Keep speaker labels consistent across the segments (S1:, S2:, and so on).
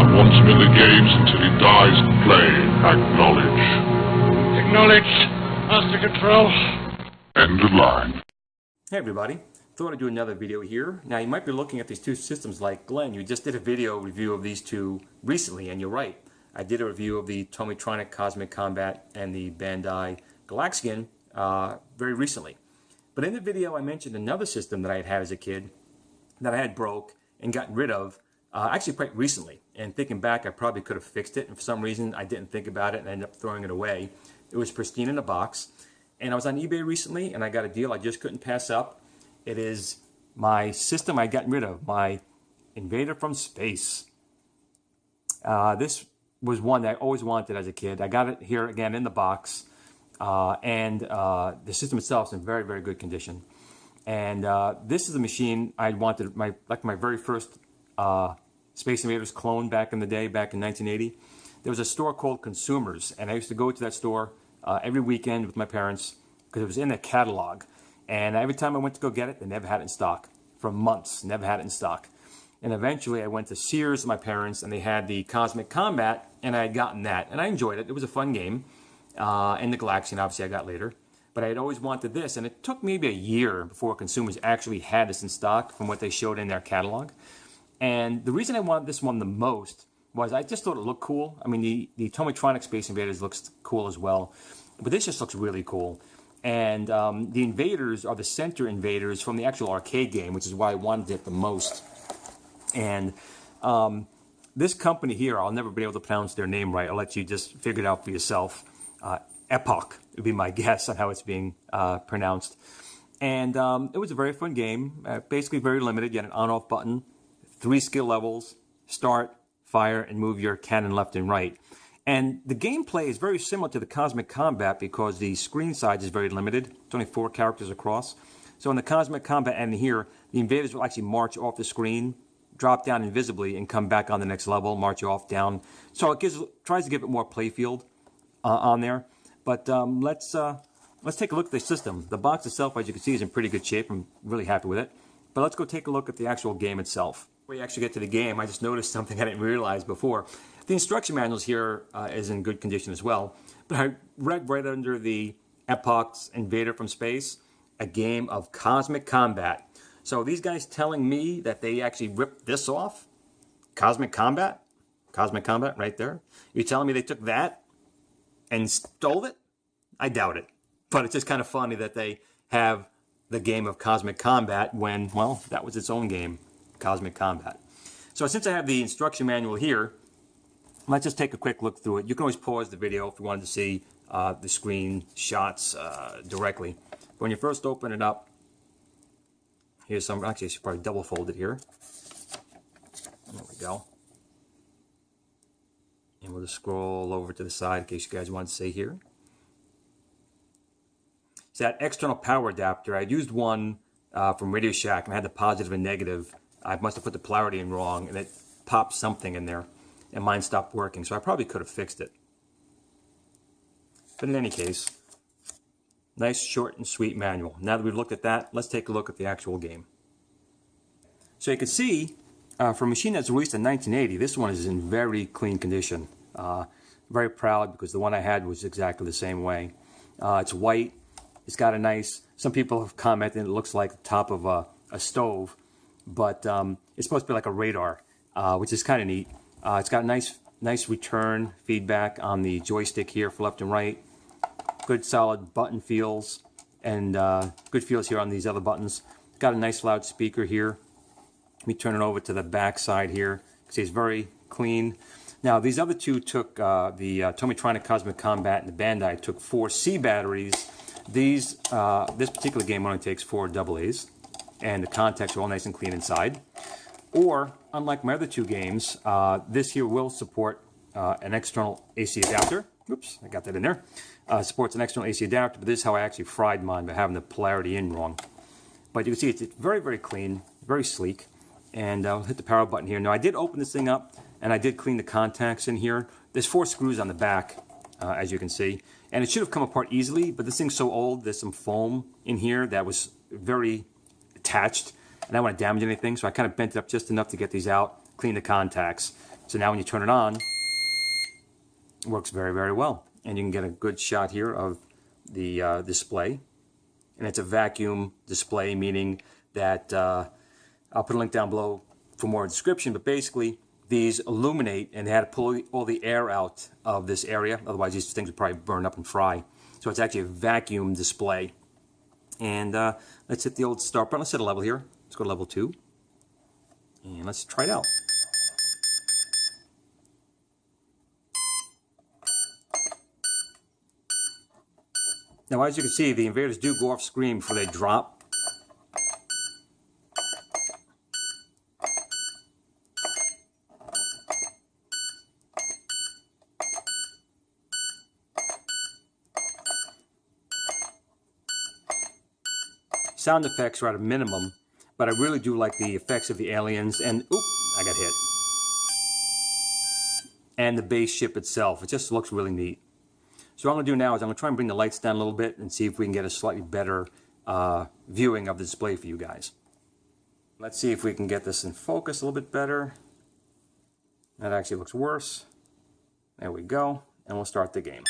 S1: one wants him in the games until he dies playing. Acknowledge.
S2: Acknowledge. Master Control.
S1: End of line.
S3: Hey everybody, thought I'd do another video here. Now you might be looking at these two systems like Glen. You just did a video review of these two recently, and you're right. I did a review of the Tomitronic Cosmic Combat and the Bandai Galaxian very recently. But in the video I mentioned another system that I had as a kid that I had broke and gotten rid of actually quite recently. And thinking back, I probably could have fixed it, and for some reason I didn't think about it and I ended up throwing it away. It was pristine in a box. And I was on eBay recently and I got a deal I just couldn't pass up. It is my system I'd gotten rid of, my Invader from Space. This was one that I always wanted as a kid. I got it here again in the box. And the system itself is in very, very good condition. And this is a machine I wanted, my very first Space Invaders clone back in the day, back in 1980. There was a store called Consumers, and I used to go to that store every weekend with my parents because it was in the catalog. And every time I went to go get it, they never had it in stock. For months, never had it in stock. And eventually I went to Sears with my parents, and they had the Cosmic Combat, and I had gotten that. And I enjoyed it. It was a fun game. And the Galaxian, obviously, I got later. But I had always wanted this, and it took maybe a year before Consumers actually had this in stock from what they showed in their catalog. And the reason I wanted this one the most was I just thought it looked cool. I mean, the Tomitronic Space Invaders looks cool as well. But this just looks really cool. And the Invaders are the center Invaders from the actual arcade game, which is why I wanted it the most. And this company here, I'll never be able to pronounce their name right. I'll let you just figure it out for yourself. EPOCH would be my guess on how it's being pronounced. And it was a very fun game, basically very limited. You had an on-off button, 3 skill levels, start, fire, and move your cannon left and right. And the gameplay is very similar to the Cosmic Combat because the screen size is very limited. It's only 4 characters across. So in the Cosmic Combat and here, the invaders will actually march off the screen, drop down invisibly, and come back on the next level, march off, down. So it tries to give it more playfield on there. But let's take a look at the system. The box itself, as you can see, is in pretty good shape. I'm really happy with it. But let's go take a look at the actual game itself. Before you actually get to the game, I just noticed something I didn't realize before. The instruction manuals here is in good condition as well. But I read right under the EPOCH Invader from Space, a game of Cosmic Combat. So these guys telling me that they actually ripped this off? Cosmic Combat? Cosmic Combat right there. You're telling me they took that and stole it? I doubt it. But it's just kind of funny that they have the game of Cosmic Combat when, well, that was its own game, Cosmic Combat. So since I have the instruction manual here, let's just take a quick look through it. You can always pause the video if you wanted to see the screen shots directly. When you first open it up, here's some, actually I should probably double fold it here. There we go. And we'll just scroll over to the side in case you guys want to see here. It's that external power adapter. I used one from Radio Shack and I had the positive and negative. I must have put the polarity in wrong and it popped something in there and mine stopped working. So I probably could have fixed it. But in any case, nice short and sweet manual. Now that we've looked at that, let's take a look at the actual game. So you can see for a machine that's released in 1980, this one is in very clean condition. Very proud because the one I had was exactly the same way. It's white. It's got a nice, some people have commented it looks like the top of a stove, but it's supposed to be like a radar, which is kind of neat. It's got nice return feedback on the joystick here for left and right. Good solid button feels and good feels here on these other buttons. It's got a nice loud speaker here. Let me turn it over to the back side here. See, it's very clean. Now, these other two took, the Tomitronic Cosmic Combat and the Bandai took 4 C batteries. This particular game only takes 4 AA's, and the contacts are all nice and clean inside. Or, unlike my other 2 games, this here will support an external AC adapter. Oops, I got that in there. Supports an external AC adapter, but this is how I actually fried mine by having the polarity in wrong. But you can see it's very, very clean, very sleek. And I'll hit the power button here. Now, I did open this thing up, and I did clean the contacts in here. There's 4 screws on the back, as you can see. And it should have come apart easily, but this thing's so old, there's some foam in here that was very attached. And I don't want to damage anything, so I kind of bent it up just enough to get these out, clean the contacts. So now when you turn it on, it works very, very well. And you can get a good shot here of the display. And it's a vacuum display, meaning that I'll put a link down below for more description, but basically these illuminate, and they had to pull all the air out of this area, otherwise these things would probably burn up and fry. So it's actually a vacuum display. And let's hit the old start button. Let's set a level here. Let's go to level 2. And let's try it out. Now, as you can see, the invaders do go off screen before they drop. Sound effects are at a minimum, but I really do like the effects of the aliens, and oop, I got hit. And the base ship itself, it just looks really neat. So what I'm going to do now is I'm going to try and bring the lights down a little bit and see if we can get a slightly better viewing of the display for you guys. Let's see if we can get this in focus a little bit better. That actually looks worse. There we go, and we'll start the game.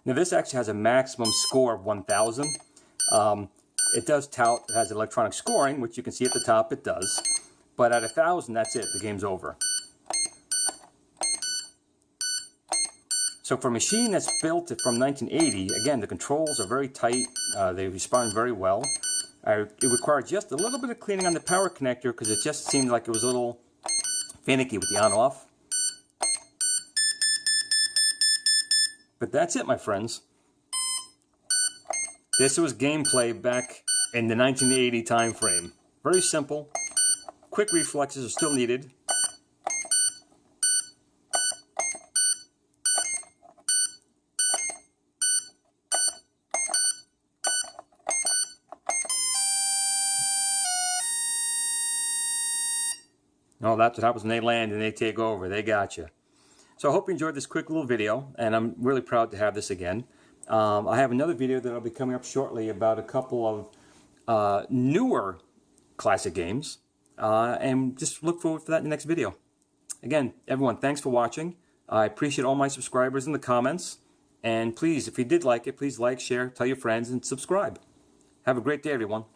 S3: Now this actually has a maximum score of 1000. It does tout, it has electronic scoring, which you can see at the top, it does. But at 1000, that's it, the game's over. So for a machine that's built from 1980, again, the controls are very tight, they respond very well. It required just a little bit of cleaning on the power connector because it just seemed like it was a little finicky with the on-off. But that's it, my friends. This was gameplay back in the 1980 time frame. Very simple. Quick reflexes are still needed. Oh, that's what happens when they land and they take over. They got you. So I hope you enjoyed this quick little video, and I'm really proud to have this again. I have another video that will be coming up shortly about a couple of newer classic games, and just look forward for that in the next video. Again, everyone, thanks for watching. I appreciate all my subscribers in the comments, and please, if you did like it, please like, share, tell your friends, and subscribe. Have a great day, everyone.